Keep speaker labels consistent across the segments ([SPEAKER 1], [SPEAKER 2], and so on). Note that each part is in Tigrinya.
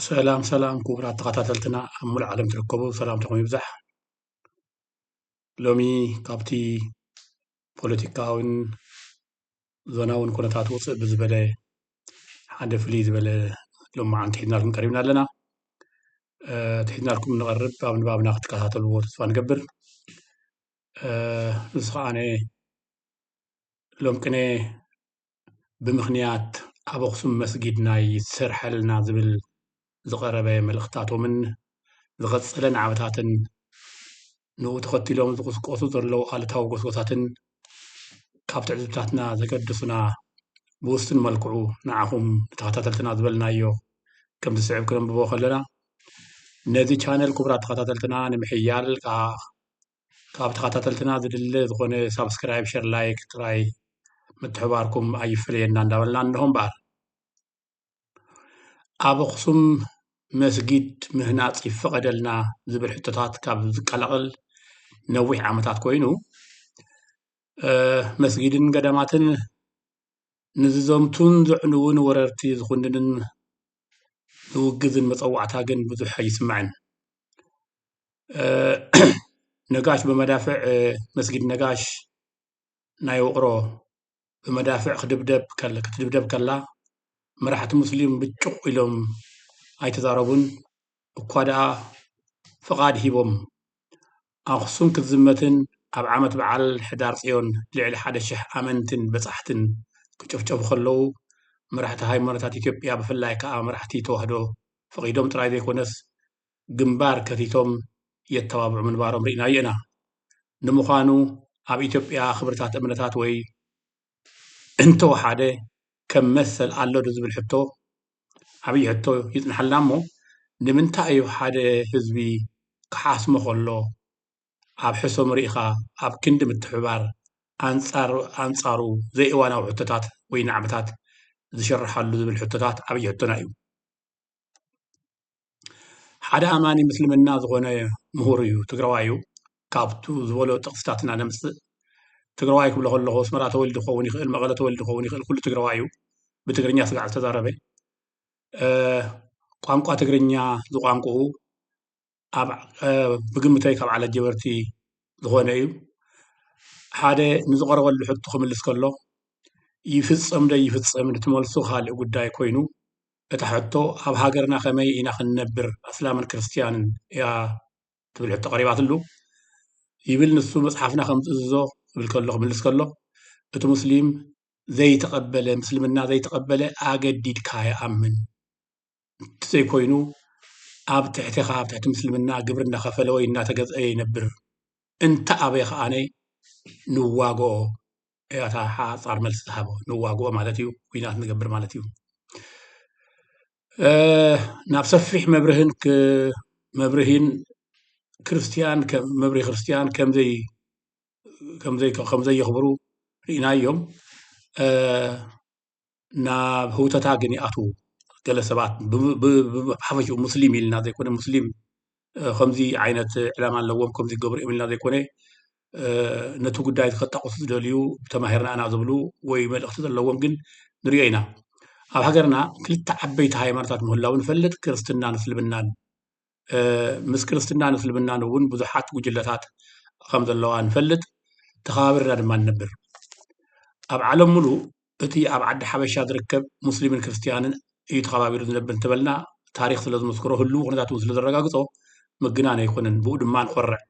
[SPEAKER 1] ሰላም ክቡራት ተኸታተልትና ኣብ ሙሉእ ዓለም ትርከቡ ሰላምታኹም ይብዛሕ ሎሚ ካብቲ ፖለቲካውን ዞናውን ኩነታት ውፅእ ብዝበለ ሓደ ፍልይ ዝበለ ሎማዓንቲ ሒዝናልኩም ቀሪብና ኣለና ትሒዝናልኩም ንቐርብ ኣብ ንባብና ክትከታተልዎ ተስፋ ንገብር ንሱ ከዓነ ሎም ቅነ ብምኽንያት ኣብ ኣኽሱም መስጊድ ናይ ዝሰርሐልና ዝብል ዝቐረበ መልእኽታቶምን ዝቐፀለ ናዕብታትን ንኡ ተኸቲሎም ዝቁስቆሱ ዘለዉ ኣሉታዊ ጎስጎሳትን ካብ ትዕዝብታትና ዘገድሱና ብውስን መልክዑ ንዓኹም ተኸታተልትና ዝበልናዮ ከም ዝስዕብ ክነንብቦ ከለና ነዚ ቻነል ክቡራት ተኸታተልትና ንምሕያል ካብ ተኸታተልትና ዝድለ ዝኾነ ሳብስክራይብ ሸር ላይክ ጥራይ ምትሕብባርኩም ኣይፍለየና እንዳበልና እንሆም በዓል ኣብ ኣኽሱም መስጊድ ምህናፅ ይፈቐደልና ዝብል ሕቶታት ካብ ዝቀላቐል ነዊሕ ዓመታት ኮይኑ መስጊድን ገዳማትን ንዝዘምቱን ዝዕንውን ወረርቲ ዝኹንንን ዝውግዝን መፀዋዕታ ግን ብዙሕ ኣይስማዕን ነጋሽ ብመዳፍዕ መስጊድ ነጋሽ ናይ ውቕሮ ብመዳፍዕ ክትድብደብ ከላ መራሕቲ ሙስሊም ብጭቕ ኢሎም ኣይተዛረቡን እኳ ደኣ ፍቓድ ሂቦም ኣኽሱም ክትዝመትን ኣብ ዓመት በዓል ሕዳር ፅዮን ልዕሊ 1,000 ኣመንትን በፃሕትን ክጭፍጨፉ ከለዉ መራሕቲ ሃይማኖታት ኢትዮጵያ ብፍላይ ከዓ መራሕቲ ተዋህዶ ፈቒዶም ጥራይ ዘይኮነስ ግንባር ከቲቶም የተባብዑ ምንባሮም ርኢና ኢና ንምዃኑ ኣብ ኢትዮጵያ ክብርታት እምነታት ወይ እንተወሓደ ከም መሰል ኣሎ ዶ ዝብል ሕቶ ዓብዪ ሕቶ ይፅንሐልና እሞ ንምንታይ እዩ ሓደ ህዝቢ ክሓስሞ ከሎ ኣብ ሕሶም ርኢኻ ኣብ ክንዲ ምትሕብባር ኣንጻሩ ዘይእዋናዊ ሕቶታት ወይ ናዕብታት ዝሽርሓሉ ዝብል ሕቶታት ዓብዪ ሕቶና እዩ ሓደ ኣማኒ ምስልምና ዝኾነ ምሁር እዩ ትግራዋይ እዩ ካብቱ ዝበሎ ጥቕስታትና ነምፅእ ትግራዋይ ክብሎ ከለኹ ኣስመራ ተወሊዱ ክኸውን ይኽእል መቐለ ተወሊዱ ክኸውን ይኽእል ኩሉ ትግራዋይ እዩ ብትግርኛ ስጋዕ ዝተዛረበ ቋንቋ ትግርኛ ዝቋንቁኡ ብግምተይ ካብ ዓለት ጀበርቲ ዝኾነ እዩ ሓደ ንዝቐረበሉ ሕቶ ክምልስ ከሎ ይፍፀም ዶ ይፍፀም ንትመልሱ ካልእ ጉዳይ ኮይኑ እታ ሕቶ ኣብ ሃገርና ከመይ ኢና ክንነብር እስላምን ክርስትያንን እያ ትብል ሕቶ ቀሪባትሉ ይብል ንሱ መፅሓፍና ከም ዝእዝዞ ክብል ከሎ ክምልስ ከሎ እቲ ሙስሊም ዘይተቐበለ ምስልምና ዘይተቐበለ ኣገዲድካ ይኣምን ዘይኮይኑ ኣብ ትሕቲኻ ኣብ ትሕቲ ምስልምና ግብሪ እናኸፈለ ወይ እናተገዝአ ይነብር እንተ ኣበየ ከዓነ ንዋግኦ እያታ ሓፃር መልሲ ዝሃቦ ንዋግኦ ማለት እዩ ኩናት ንገብር ማለት እዩ ናብ ሰፊሕ መብርሂን ክርስትያን መብርሂ ክርስትያን ከምዘየኽብሩ ርኢናዮም ናብ ህውተታ ግን ይኣትዉ ገለ ሰባት ብሓፈሽኡ ሙስሊም ኢልና ዘይኮነ ሙስሊም ከምዚ ዓይነት ዕላማ ኣለዎም ከምዚ ገብሩ እዮም ኢልና ዘይኮነ ነቲ ጉዳይ ከጣቕሱ ዝደልዩ ተማሂርና ኢና ዝብሉ ወይ መልእኽቲ ዘለዎም ግን ንሪኦ ኢና ኣብ ሃገርና ክልተ ዓበይቲ ሃይማኖታት ምህላው ንፈልጥ ክርስትናን እስልምናን ምስ ክርስትናን እስልምናን እውን ብዙሓት ጉጅለታት ከም ዘለዋ ንፈልጥ ተኸባቢርና ድማ ንነብር ኣብ ዓለም ሙሉእ እቲ ኣብ ዓዲ ሓበሻ ዝርከብ ሙስሊምን ክርስትያንን እዩ ተኸባቢሩ ዝነብር እንተበልና ታሪክ ስለ ዝመስክሮ ህልው ኩነታት እውን ስለ ዘረጋግፆ ምግናን ኣይኮነን ብኡ ድማ ንኮርዕ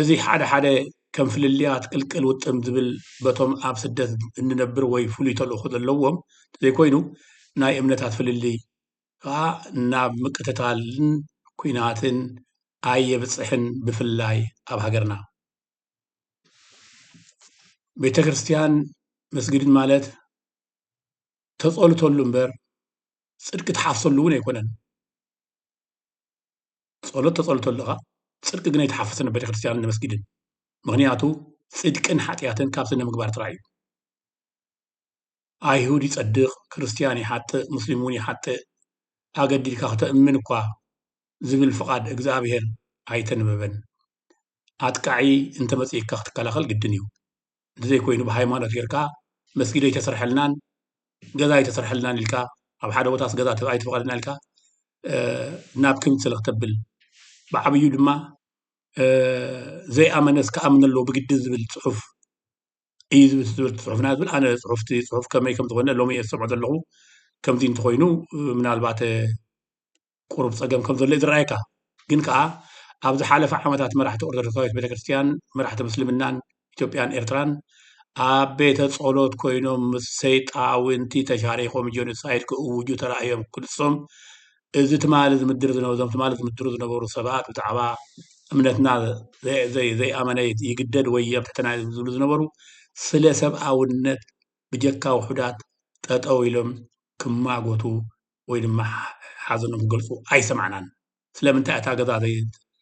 [SPEAKER 1] እዚ ሓደ ከም ፍልልያት ቅልቅል ውጥም ዝብል በቶም ኣብ ስደት እንነብር ወይ ፍሉይ ተልእኾ ዘለዎም ዘይኮይኑ ናይ እምነታት ፍልልይ ከዓ ናብ ምቅትታልን ኩናትን ኣየብፅሕን ብፍላይ ኣብ ሃገርና ቤተ ክርስትያን መስጊድን ማለት ተፀልተሉ እምበር ፅድቂ ተሓፍሰሉ እውን ኣይኮነን ፀሎት ተፀልተሉ ኢኻ ፅድቂ ግን ኣይተሓፍሰን ቤተ ክርስትያንን መስጊድን ምክንያቱ ፅድቅን ሓጢኣትን ካብ ስነ ምግባር ጥራይ እዩ ኣይሁድ ይፀድቕ ክርስትያን ይሓጥእ ሙስሊም እውን ይሓጥእ ኣገዲድካ ክተእምን እኳ ዝብል ፍቓድ እግዚኣብሄር ኣይተነበበን ኣጥቃዒ እንተመፂእካ ክትከላኸል ግድን እዩ እንተዘይኮይኑ ብሃይማኖት ጌርካ መስጊድ ኣይተሰርሐልናን ገዛ ኣይተሰርሐልናን ኢልካ ኣብ ሓደ ቦታስ ገዛ ኣይተፈቐደና ኢልካ ናብ ክምት ስለኽተብል ብዓብዩ ድማ ዘይኣመነስ ከኣምን ኣለዎ ብግድን ዝብል ፅሑፍ እዩ ዝብል ፅሑፍና ዝብል ኣነ ፅሑፍቲ ፅሑፍ ከመይ ከም ዝኾነ ሎሚ እየ ዝሰምዖ ዘለኹ ከምዚ እንተኮይኑ ምናልባት ቁሩብ ፀገም ከም ዘሎ እዩ ዝረኣየካ ግን ከዓ ኣብ ዝሓለፈ ዓመታት መራሕቲ ኦርቶዶክሳዊት ቤተክርስትያን መራሕቲ ምስልምናን ኢትዮጵያን ኤርትራን ኣብ ቤተ ጸሎት ኮይኖም ምስ ሰይጣውንቲ ተሻሪኾም ጆኖሳይድ ክእውጁ ተራእዮም ክልሶም እዚ ትማሊ ዝምድር ዝነበሮም ትማሊ ዝምድሩ ዝነበሩ ሰባት ብዛዕባ እምነትና ዘይኣመነ ይግደድ ወይ ኣብ ትሕትና ዝብሉ ዝነበሩ ስለ ሰብኣውነት ብጀካ ውሑዳት ጠጠው ኢሎም ክማጎቱ ወይ ድማ ሓዘኖም ክገልፁ ኣይሰማዕናን ስለምንታይ እታ ገዛ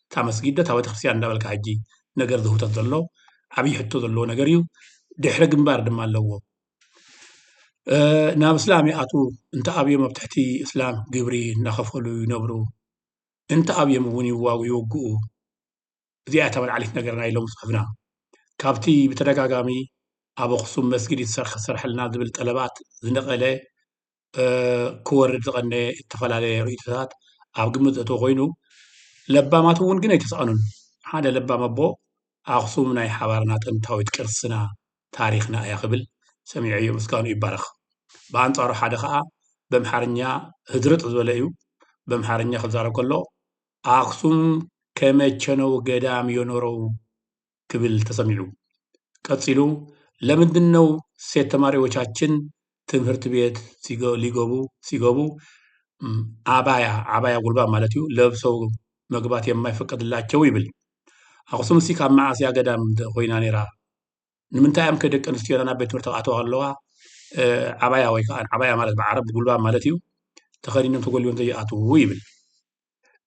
[SPEAKER 1] እታ መስጊድ እታ ቤተክርስትያን እንዳበልካ ሕጂ ነገር ዝህውተት ዘሎ ዓብዪ ሕቶ ዘለዎ ነገር እዩ ድሕሪ ግንባር ድማ ኣለዎ ናብ እስላም ይኣትዉ እንተኣብዮም ኣብ ትሕቲ እስላም ግብሪ እናኸፈሉ ይነብሩ እንተኣብዮም እውን ይውግኡ እዚኣ ተመልዓሊት ነገርና ኢሎም ፅሑፍና ካብቲ ብተደጋጋሚ ኣብ ኣኽሱም መስጊድ ይሰርሐልና ዝብል ጠለባት ዝነቐለ ክወርድ ዝቐነየ ዝተፈላለየ ርእይቶታት ኣብ ግምት ዘእተዎ ኮይኑ ለባማት እውን ግን ኣይተሰኣኑን ሓደ ለባም ኣቦ ኣኽሱም ናይ ሓባርና ጥንታዊት ቅርስና ታሪክና እያ ክብል ሰሚዐዮ ምስጋኑ ይባረኽ ብኣንጻሩ ሓደ ከዓ በምሓርኛ ህድርጥ ዝበለ እዩ በምሓርኛ ክዛረብ ከሎ ኣኽሱም ከመቸነው ገዳም የኖረው ክብል ተሰሚዑ ቀፂሉ ለምንድን ነው ሴት ተማሪዎቻችን ትምህርት ቤት ሲገቡ አባያ ጉልባ ማለት እዩ ለብሰው መግባት የማይፈቀድላቸው ይብል ኣኽሱም እሲ ካብ መዓስያ ገዳም ኮይና ነይራ ንምንታይ እዮም ከደቂ ኣንስትዮ ናብ ቤት ትምህርቲ ኣተዋ ኣለዋ ዓባያ ወይ ከዓ ዓባያ ማለት ብዓረብ ጉልባ ማለት እዩ ተኸዲኖም ተጎልቢቦም ዘይኣትዉ ይብል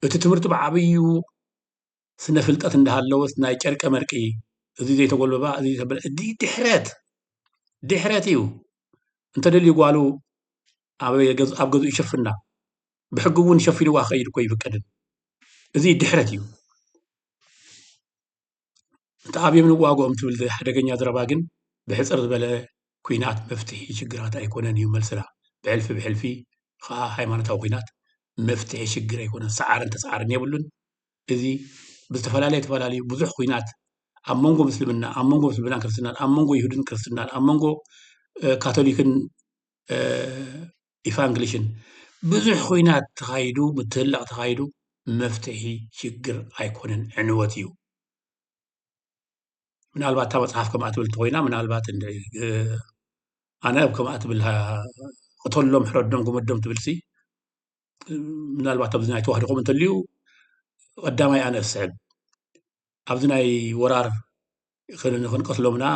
[SPEAKER 1] እቲ ትምህርቲ ብዓብዩ ስነ ፍልጠት እንዳሃለወስ ናይ ጨርቀ መርቂ እዚ ዘይተጎልበባ እዚ ድሕረት እዩ እንተደልዩ ጓሉ ኣብ ገዝኡ ይሸፍና ብሕጊ እውን ሸፊንዋ ከይድ እኮ ይፍቀድን እዚ ድሕረት እዩ እንተኣብዮም ንዋግኦም ትብል ሓደገኛ ዘረባ ግን ብሕፅር ዝበለ ኩናት መፍትሒ ሽግራት ኣይኮነን እዩ መልስና ብሕልፊ ከዓ ሃይማኖታዊ ኩናት መፍትሒ ሽግር ኣይኮነን ሰዓርን ተሰዓርን የብሉን እዚ ብዝተፈላለዩ ብዙሕ ኩናት ኣብ መንጎ ምስልምናን ክርስትናን ኣብ መንጎ ይሁድን ክርስትናን ኣብ መንጎ ካቶሊክን ኢቫንግሊሽን ብዙሕ ኩናት ተኻይዱ ምትህላቕ ተኻይዱ መፍትሒ ሽግር ኣይኮነን ዕንወት እዩ ምናልባት እታ መፅሓፍ ከምኣ ትብል እንተኮይና ምናልባት ኣነ ከምኣ ትብል ቅተሎም ሕረዶም ጉመዶም ትብል ሲ ምናልባት ኣብዚ ናይ ተዋህዶኹም እንተልዩ ቀዳማይ ኣነ ዝስዕብ ኣብዚ ናይ ወራር ክንቀትሎምና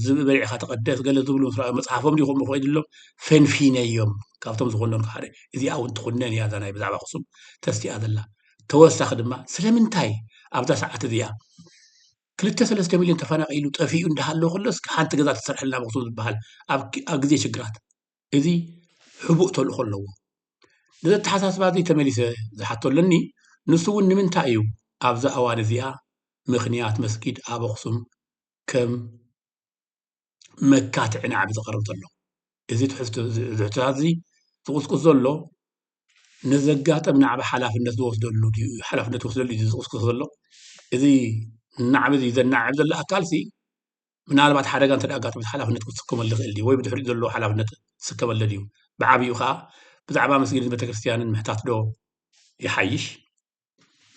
[SPEAKER 1] ዝበሊዕኻ ተቐደስ ገለ ዝብሉ መፅሓፎም ዲኹም ኮይድሎም ፈንፊነዮም ካብቶም ዝኾኖም ሓደ እዚኣ እውን ትኹነን እያ እዛ ናይ ብዛዕባ ኣኽሱም ተስቲኣ ዘላ ተወሳኺ ድማ ስለምንታይ ኣብዛ ሰዓት እዚኣ 2-3 ሚልዮን ተፈናቒሉ ጠፊኡ እንዳሃለዎ ከሎስ ሓንቲ ገዛ ትሰርሐልና ኣኽሱም ዝበሃል ኣብ ግዜ ሽግራት እዚ ሕቡእ ተልእኾ ኣለዎ ንዘተሓሳስባ እዚ ተመሊሰ ዝሓተለኒ ንሱ እውን ንምንታይ እዩ ኣብዛ እዋን እዚኣ ምኽንያት መስጊድ ኣብ ኣኽሱም ከም መካትዒ ናዕቢ ዝቐርብ ዘሎ እዚ ትሕዝቶታት እዚ ዝቁስቁስ ዘሎ ንዘጋጠም ናዕቢ ሓላፍነት ዝወስደሉ እዩ ዝቁስቁስ ዘሎ እዚ ናዕቢ እዚ ዘናዕብ ዘሎ ኣካልሲ ምናልባት ሓደጋ እንተደኣጋጥመት ሓላፍነት ክስከመሉ ይኽእል ድዩ ወይ ብድሕሪኡ ዘለዎ ሓላፍነት ዝስከመሉ ድዩ ብዓብዩ ከዓ ብዛዕባ መስጊድን ቤተክርስትያንን ምሕታት ዶ ይሓይሽ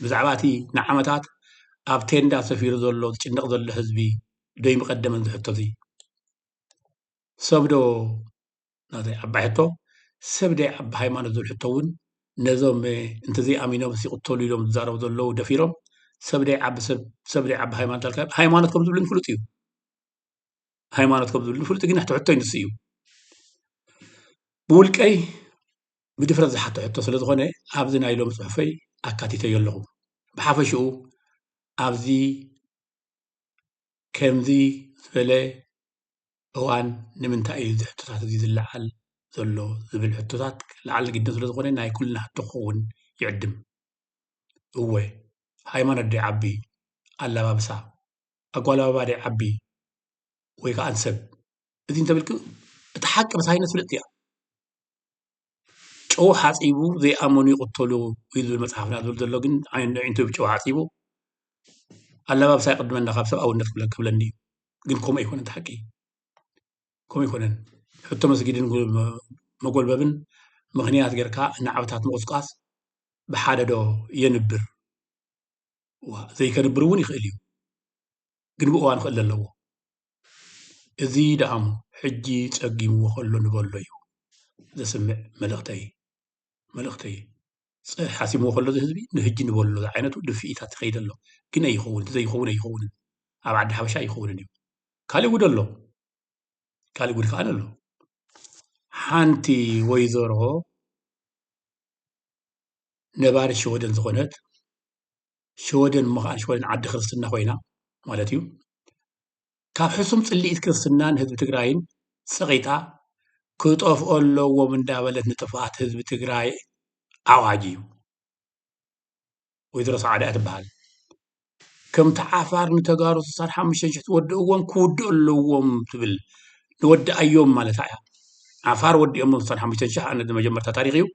[SPEAKER 1] ብዛዕባ እቲ ንዓመታት ኣብ ቴንዳ ሰፊሩ ዘሎ ዝጭነቕ ዘሎ ህዝቢ ዶ ይምቐደመን ዝሕቶ እዚ ሰብ ዶ ናዘይ ዓባይ ሕቶ ሰብ ደይ ዓቢ ሃይማኖት ዝብል ሕቶ እውን ነዞም እንተዘይኣሚኖም ይቕተሉ ኢሎም ዝዛረቡ ዘለዉ ደፊሮም ሰብ ደይ ዓቢ ሃይማኖት ኣልካ ሃይማኖት ከም ዝብሉ ንፍሉጥ እዩ ሃይማኖት ከም ዝብሉ ንፍሉጥ ግን ሕቶ ይንስ እዩ ብውልቀይ ብድፍረት ዝሓቶ ሕቶ ስለ ዝኾነ ኣብዚ ናይ ሎም ፅሑፈይ ኣካቲተዮ ኣለኹ ብሓፈሽኡ ኣብዚ ከምዚ ዝበለ እዋን ንምንታይ እዩ ሕቶታት እዚ ዝለዓል ዘሎ ዝብል ሕቶታት ላዓል ግድን ስለ ዝኾነ ናይ ኩልና ሕቶ ክኸውን ይዕድም እወ ሃይማኖት ደይ ዓቢ ኣለባብሳ ኣጓላባባ ደይ ዓቢ ወይ ከዓ ንሰብ እዚ እንተብልክ እቲ ሓቂ ብሳይነስ ፍልጥ እያ ጨው ሓፂቡ ዘይኣመኑ ይቕተሉ እዩ መጽሓፍና ዝብል ዘሎ ግን ዓይንቱ ብጨው ሓፂቡ ኣለባብሳ ይቅድመና ካብ ሰብኣውነት ክብለኒ ግን ከምኡ ኣይኮነን ሓቂ ከምኡ ኣይኮነን ሕቶ መስጊድን መጎልበብን ምኽንያት ጌርካ ንዓብታት ምቁስቃስ ብሓደ ዶ የንብር ዘይከንብር እውን ይኽእል እዩ ግን ብእዋን ክእል ኣለዎ እዚ ደኣሙ ሕጂ ፀጊምዎ ከሎ ንበሎ እዩ ዘስምዕ መልእኽተይ ሓሲምዎ ከሎ ህዝቢ ንሕጂ ንበሎ ዓይነቱ ድፍኢታት ትኸይድ ኣሎ ግን ኣይኸውን ዘይኸውን ኣይኸውንን ኣብ ዓዲ ሓበሻ ኣይኸውንን እዩ ካልእ ጉድ ኣሎ ካልእ ጉድ ከዓ ኣሎ ሓንቲ ወይዘሮ ነባሪ ሸወደን ዝኾነት ሸወደን መኻን ሸወደን ዓዲ ክርስትና ኮይና ማለት እዩ ካብ ሕሱም ጽልኢት ክርስትናን ህዝቢ ትግራይን ፀቒጣ ክጠፍኦ ኣለዎም እንዳበለት ንጥፍኣት ህዝቢ ትግራይ ኣዋጅ እዩ ወይዘሮ ሰዓዳ እያ ትበሃል ከምቲ ዓፋር ንተጋሩ 65,000 ትወድእዎም ክውድኡ ኣለዎም ትብል ንወድኣዮም ማለት እያ ዓፋር ወዲኦም 65,000 ኣነ መጀመርታ ታሪክ እዩ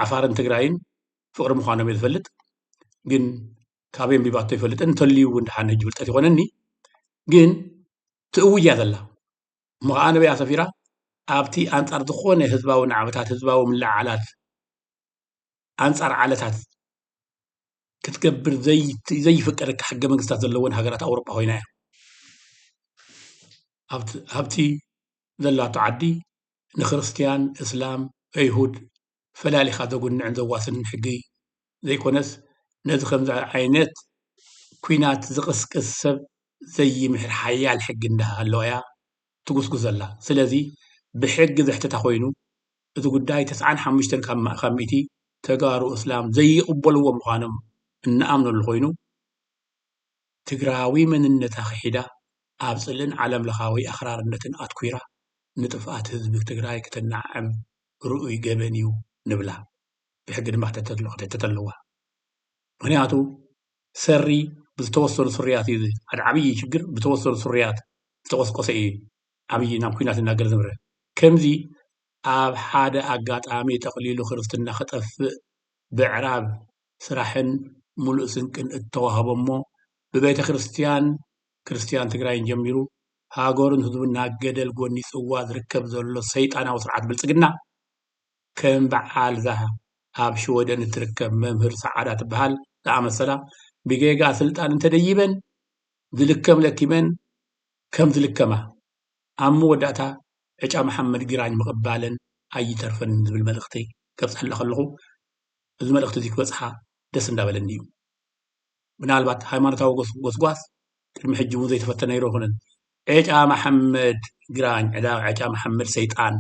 [SPEAKER 1] ዓፋርን ትግራይን ፍቅሪ ምዃኖም እየ ዝፈልጥ ግን ካበዮም ቢባቶ ይፈልጥን እንተልዩ እንድሓን ሕጂ ፍልጠት ይኮነኒ ግን ትእውያ ዘላ እሞ ከዓ ነበያ ሰፊራ ኣብቲ ኣንጻር ዝኾነ ህዝባዊ ናዕብታት ህዝባዊ ምልዕዓላት ኣንጻር ዓለታት ክትገብር ዘይፍቀደካ ሕገ መንግስታት ዘለዎን ሃገራት ኣውሮጳ ኮይና እያ ኣብቲ ዘላቶ ዓዲ ንክርስቲያን እስላም ኣይሁድ ፈላሊኻ ዘጉንዕን ዘዋስንን ሕጊ ዘይኮነስ ነዚ ከምዚ ዓይነት ኩናት ዝቕስቅስ ሰብ ዘይምሕር ሓያል ሕጊ እንዳሃለወ እያ ትጉስጉስ ዘላ ስለዚ ብሕጊ ዘሕተታ ኮይኑ እቲ ጉዳይ 95 ካብ ሚእቲ ተጋሩ እስላም ዘይቕበልዎ ምዃኖም እናኣምነሉ ኮይኑ ትግራዊ መንነታ ክሒዳ ኣብ ጽልእን ዓለም ለኻዊ ኣኽራርነትን ኣትኲራ ንጥፍኣት ህዝቢ ትግራይ ክትናዓም ርኡይ ገበን እዩ ንብላ ብሕጊ ድማ ክትሕተት ኣለዋ ምክንያቱ ሰሪ ብዝተወሰኑ ስርያት እዩ ሓደ ዓብዪ ሽግር ብተወሰኑ ስርያት ዝተቆስቆሰ እዩ ዓብዪ ናብ ኩናት እናገር ዝምረ ከምዚ ኣብ ሓደ ኣጋጣሚ ጠቕሊሉ ክርስትና ክጠፍእ ብዕራብ ስራሕን ሙሉእ ስንቅን እተዋህቦሞ ብቤተ ክርስቲያን ትግራይን ጀሚሩ ሃገሩን ህዝቡን ናብ ገደል ጎኒ ጽዋ ዝርከብ ዘሎ ሰይጣናዊ ስርዓት ብልጽግና ከም በዓል ዛ ኣብ ሽወደን እትርከብ መምህር ሰዓዳ ትበሃል ዝኣመሰላ ብጌጋ ስልጣን እንተደይበን ዝልከም ለኪመን ከም ዝልከማ ኣብ መወዳእታ ዕጫ መሓመድ ግራኝ ምቕባለን ኣይተርፈን ዝብል መልእኽቲ ከብፅሐላ ከለኹ እዚ መልእኽቲ እዚ ክበፅሓ ደስ እንዳበለኒ እዩ ምናልባት ሃይማኖታዊ ጎስጓስ ቅድሚ ሕጂ እውን ዘይተፈተነ ነይሩ ይኹንን ዕጫ መሓመድ ግራኝ ዕጫ መሓመድ ሰይጣን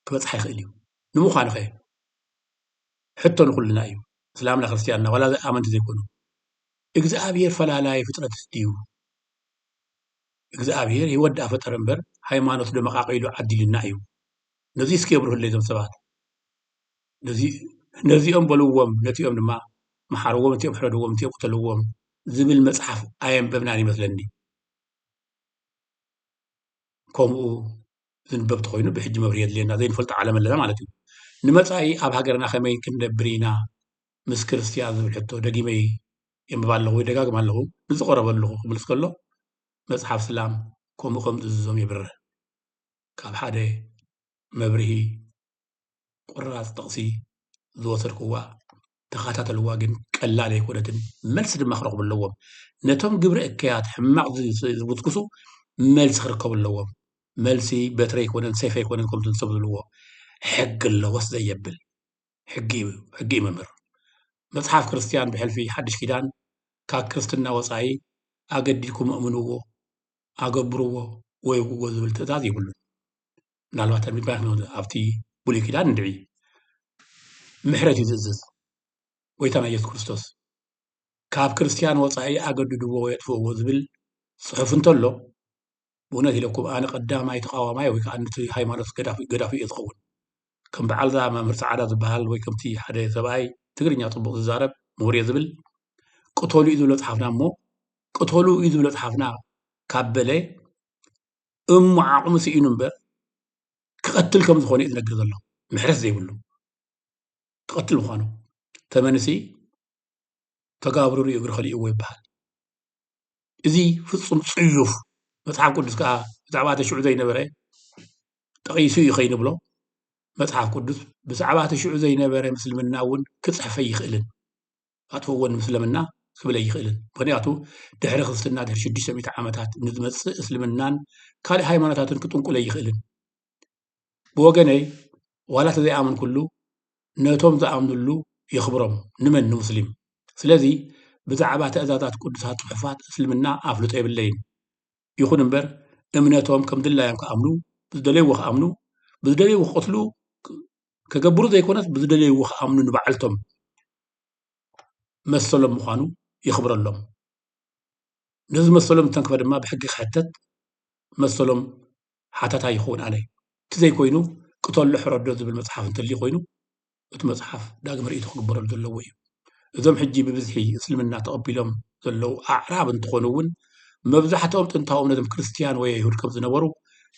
[SPEAKER 1] ክበፅሓ ይኽእል እዩ ንምዃኑ ኸ ሕቶ ንኩልና እዩ እስላምና ክርስቲያንና ዋላ ኣመንቲ ዘይኮኑ እግዚኣብሔር ፈላላይ ፍጥረት ድዩ እግዚኣብሔር ይወድኣ ፈጠረ እምበር ሃይማኖት ደመቃቂሉ ዓዲልና እዩ ነዚ እስኪ የብርህለይ ዞም ሰባት ነዚኦም በልዎም ነቲኦም ድማ መሓርዎም እቲኦም ሕረድዎም እቲኦም ቁተልዎም ዝብል መፅሓፍ ኣየንበብናን ይመስለኒ ከምኡ ዝንበብቲ ኮይኑ ብሕጂ መብርሂ የድልየና ዘይንፈልጦ ዓለም ኣለና ማለት እዩ ንመጻኢ ኣብ ሃገርና ከመይ ክንነብር ኢና ምስ ክርስቲያን ዝብል ሕቶ ደጊመይ የንብባ ኣለኹ ወይ ደጋግም ኣለኹ ንዝቐረበ ኣለኹ ክምልስ ከሎ መፅሓፍ እስላም ከምኡ ከም ዝዞም የብርህ ካብ ሓደ መብርሂ ቁራፅ ጥቕሲ ዝወሰድክዋ ተኸታተልዋ ግን ቀላል ኣይኮነትን መልሲ ድማ ክረኽቡ ኣለዎም ነቶም ግብሪ እከያት ሕማቕ ዝውትክሱ መልሲ ክርከቡ ኣለዎም መልሲ በትሪ ኣይኮነን ሰይፍ ኣይኮነን ከምቲ ሰብ ዝብልዎ ሕጊ ኣለዎስ ዘየብል ሕጊ መምህር መፅሓፍ ክርስቲያን ብሕልፊ ሓድሽ ኪዳን ካብ ክርስትና ወፃኢ ኣገዲድኩም እምንዎ ኣገብርዎ ወይ ውዎ ዝብል ትእዛዝ ይብሉን ምናልባት ሚባይ ኣብቲ ብሉይ ኪዳን ንድዒ ምሕረት እዩ ዝእዝዝ ጎይታና ኢየሱስ ክርስቶስ ካብ ክርስቲያን ወፃኢ ኣገድድዎ ወይ ኣጥፍእዎ ዝብል ፅሑፍ እንተሎ ብእውነት ኢለኩም ኣነ ቀዳማይ ተቃዋማይ ወይ ከዓ ነቲ ሃይማኖት ገዳፊ እየ ዝኸውን ከም በዓልዛ መምህር ሰዓዳ ዝበሃል ወይ ከምቲ ሓደ ሰብኣይ ትግርኛ ፅቡቅ ዝዛረብ ምሁር እየ ዝብል ቅተሉ እዩ ዝብሎ ፀሓፍና እሞ ቅተሉ እዩ ዝብሎ ፀሓፍና ካብ በለ እሞ ዓቕሚ ስኢኑ እምበር ክቐትል ከም ዝኾነ እዩ ዝነግር ዘሎ ምሕረት ዘይብሉ تقتل مخانو تمنسي تقابروا يقر خليه ويبحال إذي فصم صيوف مصحف قدس كا بزعبات شعو زي نبره تقيسو يخين بلو مصحف قدس بزعبات شعو زي نبره مسلمنا ون كتصحف يخيلن أتفون مسلمنا كبلا يخيلن بغنياتو دحر خلصنا دحر 600 عامات نزمص اسلمنان كالي هايماناتاتن كتنقل يخيلن بوغني ولا تزي آمن كله نتوم زآمنلو يخبرهم نمن مسلم سلازي بزعبا تأزازات قدسات صحفات اسلمنا أفلو طيب اللين يخون امبر امناتهم كم دلا يمك أمنو بزدلي وخ أمنو بزدلي وخ قتلو كقبرو زي كونت بزدلي وخ أمنو نبعلتهم مسلم مخانو يخبر لهم نزم مسلم تنكبر ما بحقق حتت مسلم حتى يخون عليه تزي كوينو قتل لحرد دوز بالمصحف انت اللي كوينو اتمصحف داغ مريت خبر له وي እዞም ሕጂ ብብዝሒ እስልምና ተቐቢሎም ዘለዉ ኣዕራብ እንትኾኑ እውን መብዛሕትኦም ጥንታዊ እምነቶም ክርስቲያን ወይ አይሁድ ከም ዝነበሩ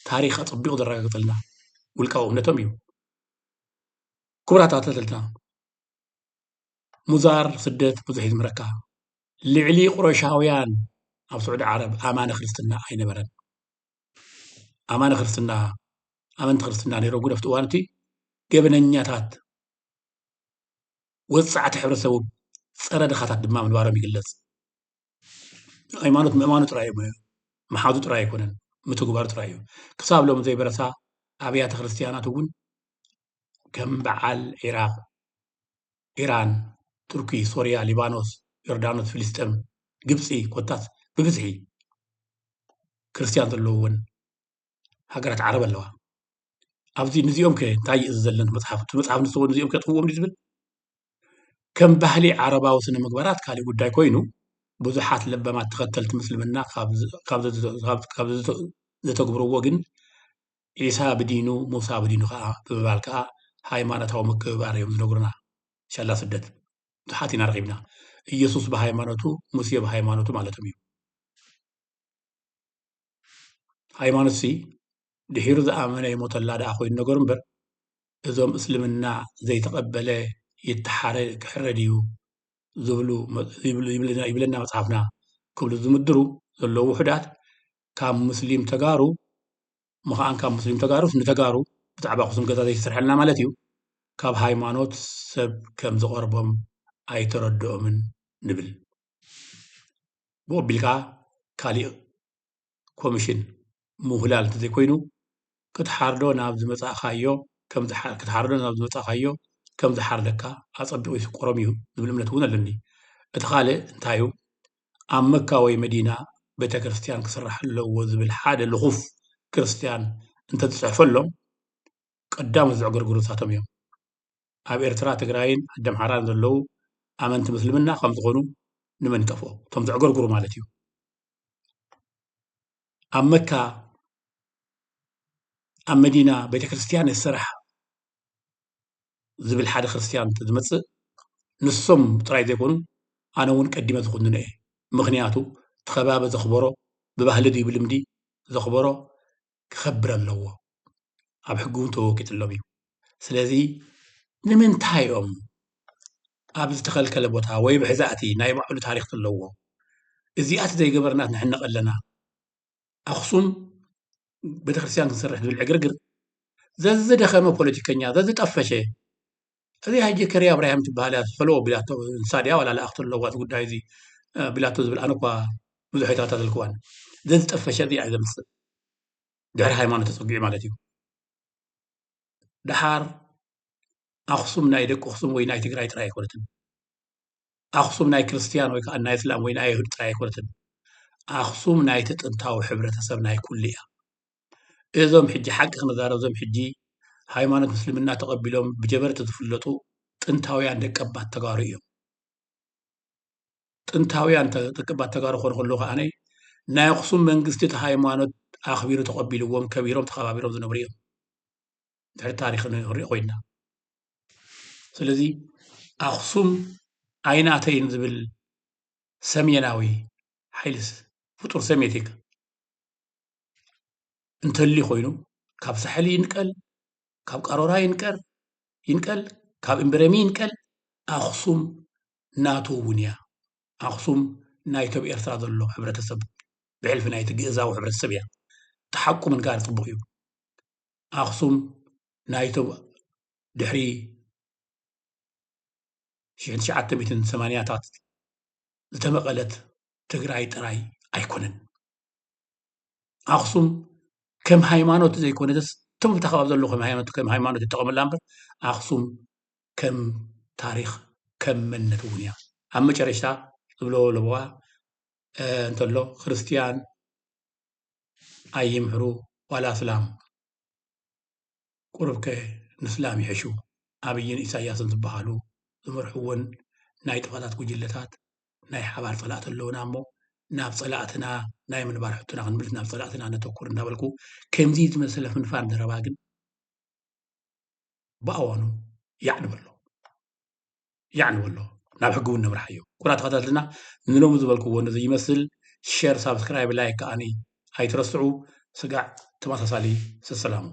[SPEAKER 1] ታሪክ ኣፀቢቑ ዘረጋግፀልና ውልቃዊ እምነቶም እዩ ክቡራት ተኸታተልትና ሙዛር ስደት ብዙሕ እዩ ዝምረካ ልዕሊ ቁረሻውያን ኣብ ስዑድ ዓረብ ኣማነ ክርስትና ኣይነበረን ኣማነ ክርስትና ኣመንቲ ክርስትና ነይሮም ግን ኣብቲ እዋን እቲ ገበነኛታት ወፃዕቲ ሕብረተሰቡ ፀረ ድኻታት ድማ ምንባሮም ይግለጽ ሃይማኖት ምእማኑ ጥራይ መሓዙ ጥራይ ኣይኮነን ምትግባሩ ጥራይ እዩ ክሳብ ሎም ዘይበረሳ ኣብያተ ክርስቲያናት እውን ከም በዓል ኢራቅ ኢራን ቱርኪ ሶርያ ሊባኖስ ዮርዳኖስ ፍልስጥም ግብፂ ኮታስ ብብዝሒ ክርስቲያን ዘለውውን ሃገራት ዓረብ ኣለዋ ኣብዚ ንዚኦም ከ እንታይ እዩ ዘለና መፅሓፍ ንስዎ ንዚኦም ከጥፍዎም ዝብል ከም ባህሊ ዓረባዊ ስነ ምግባራት ካሊእ ጉዳይ ኮይኑ ብዙሓት ለበማት ተኸተልቲ ምስልምና ካብ ዘተግብርዎ ግን ዒሳ ብዲኑ ሙሳ ብዲኑ ከዓ ብምባል ከዓ ሃይማኖታዊ ምክብባር እዮም ዝነግሩና ሻላ ስደት ብዙሓት ኢና ረኺብና ኢየሱስ ብሃይማኖቱ ሙሴ ብሃይማኖቱ ማለቶም እዩ ሃይማኖት ሲ ድሒሩ ዝኣመነ ይሞተላ ደኣ ኮይኑ ነገሩ እምበር እዞም እስልምና ዘይተቐበለ يتحرر كحرديو يبلنا مصحفنا كل زمدرو زلو وحدات كام مسلم تجارو مخان كام مسلم تجارو نتجارو بتعب خصم كذا زي يسرح لنا مالتيو كاب هايمانوت سب كم زقربهم أي تردو من نبل بو بلقا كالي كوميشن مهلال تزي كوينو كتحاردو نابز مصاخايو كم كتحاردو نابز مصاخايو كم زحار لك أصبح ويس قرميو زبل من تقول لني اتخاله انتايو أم مكة وي مدينة بيت كريستيان كسرح له وزبل حاد الخوف كريستيان انت تصحف لهم قدام الزعقر قروساتهم يوم أب إرترا تقراين قدام حران ذلو أمنت مسلمنا خمس غنو نمن كفو ثم زعقر قرو مالتيو أم مكة أم مدينة بيت كريستيان السرح زبل حاد كريستيان تدمص نصم طراي زيكون أنا ون قديمة تخونن إيه مخنياتو تخباب زخبرو ببهلدي بلمدي زخبرو كخبر الله أب حقون توكيت اللوبي سلازي نمن تايوم أب استخل كلبوتها وي بحزاتي ناي معلو تاريخ اللوو إزيات زي قبرنات نحن قلنا أخصم بتخرسيان نسرح بالعقرقر زز دخمه بوليتيكانيا زز طفشه هذه هاي كريا إبراهيم تبالي فلو بلاتو ساديا ولا لا أخطر اللغات قد هاي بلاتو زبل أنا قا مزحيتات هذا الكوان ذي تفش ذي عايز مصر دحر هاي ما نتصقع مالتي دحر أخصم نايدك أخصم وين نايت قرايت راي كورتن أخصم ناي كريستيان ويك أن إسلام وين ناي هرت راي كورتن أخصم نايت تنتاو حبرة سب ناي كلية إذا محجي حق نزار إذا محجي هاي ما مسلمنا تقبلهم بجبرة تفلتو تنتاو عندك أبات تقاريهم ጥንታውያን ተቀባት ተጋሩ ኾን ኣነ ናይ ኣኽሱም መንግስቲ ሃይማኖት ኣኽቢሩ ተቐቢልዎም ከቢሮም ተኸባቢሮም ዝነበሩ እዮም ድሕሪ ታሪክ ንሪኦ ኮይና ስለዚ ኣኽሱም ኣይናተይን ዝብል ሰሜናዊ ሓይልስ ፍጡር ሰሜቲክ እንተሊ ኮይኑ ካብ ሳሕሊ ይንቀል ካብ ቀሮራ ይንቀል ካብ እምበረሚን ቀል ኣኽሱም ናቱ እውን እያ ኣኽሱም ናይ ኢትዮጵያ ኤርትራ ዘሎ ሕብረተሰብ ብሕልፊ ናይቲ ግእዛዊ ሕብረተሰብ እያ ተሓቁ ምንጋር ፅቡቅ እዩ ኣኽሱም ናይቶም ድሕሪ 1980ታት ዝተመቐለት ትግራይ ጥራይ ኣይኮነን ኣኽሱም ከም ሃይማኖት ዘይኮነስ እቶም ኣብታ ከባቢ ዘሎ ከም ሃይማኖት ይጠቐመላ እምበር ኣኽሱም ከም ታሪክ ከም መንነት እውን እያ ኣብ መጨረሻ ዝብሎ ለቦዋ እንተሎ ክርስቲያን ኣይምሕሩ ዋላ እስላም ቁርብከ ንእስላም ይሕሹ ኣብይን ኢሳያስን ዝበሃሉ ዝመርሕዎን ናይ ጥፋታት ጉጅለታት ናይ ሓባር ፀላእቲ ኣለውና እሞ ናብ ፀላእትና ናይ ምንባር ሕቱና ክንምልስ ናብ ፀላእትና ነተኩር እንዳበልኩ ከምዚ ዝመሰለ ፍንፋን ዘረባ ግን ብኣዋኑ ያዕንበሎ ናብ ሕጊ እውን ነምራሕ እዩ ኩራ ተኸታተልና ንሎሚ ዝበልክዎ ነዚ ይመስል ሼር ሳብስክራይብ ላይክ ከዓኒ ኣይትረስዑ ስጋዕ ተመሳሳሊ ሰላሙ